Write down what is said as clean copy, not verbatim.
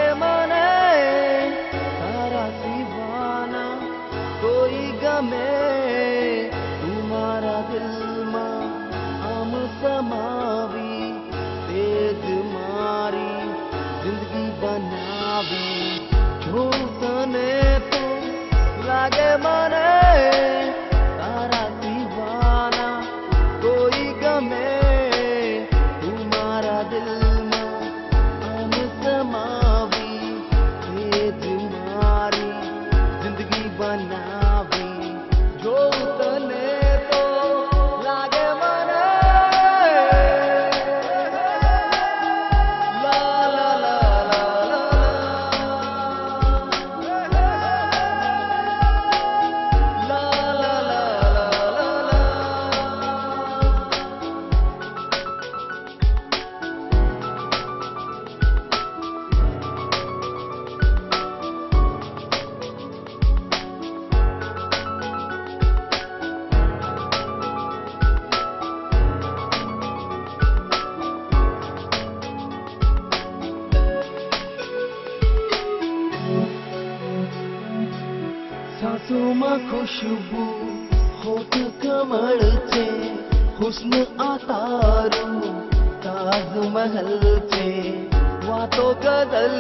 लागे मने तारा सिवाना कोई गमे तुम्हारा दिल में आम समावी तेज मारी जिंदगी बनावी जो तने तो लागे मने तारा दीवाना कोई गमे तुम्हारा दिल में आम समावी तेज मारी जिंदगी बनावी जो तने तो लागे मने ला ला ला ला ला ला ला ला ला ला। सांसों में खुशबू होठ कमल थे हुस्न आतारू ताज महल थे वातों गजल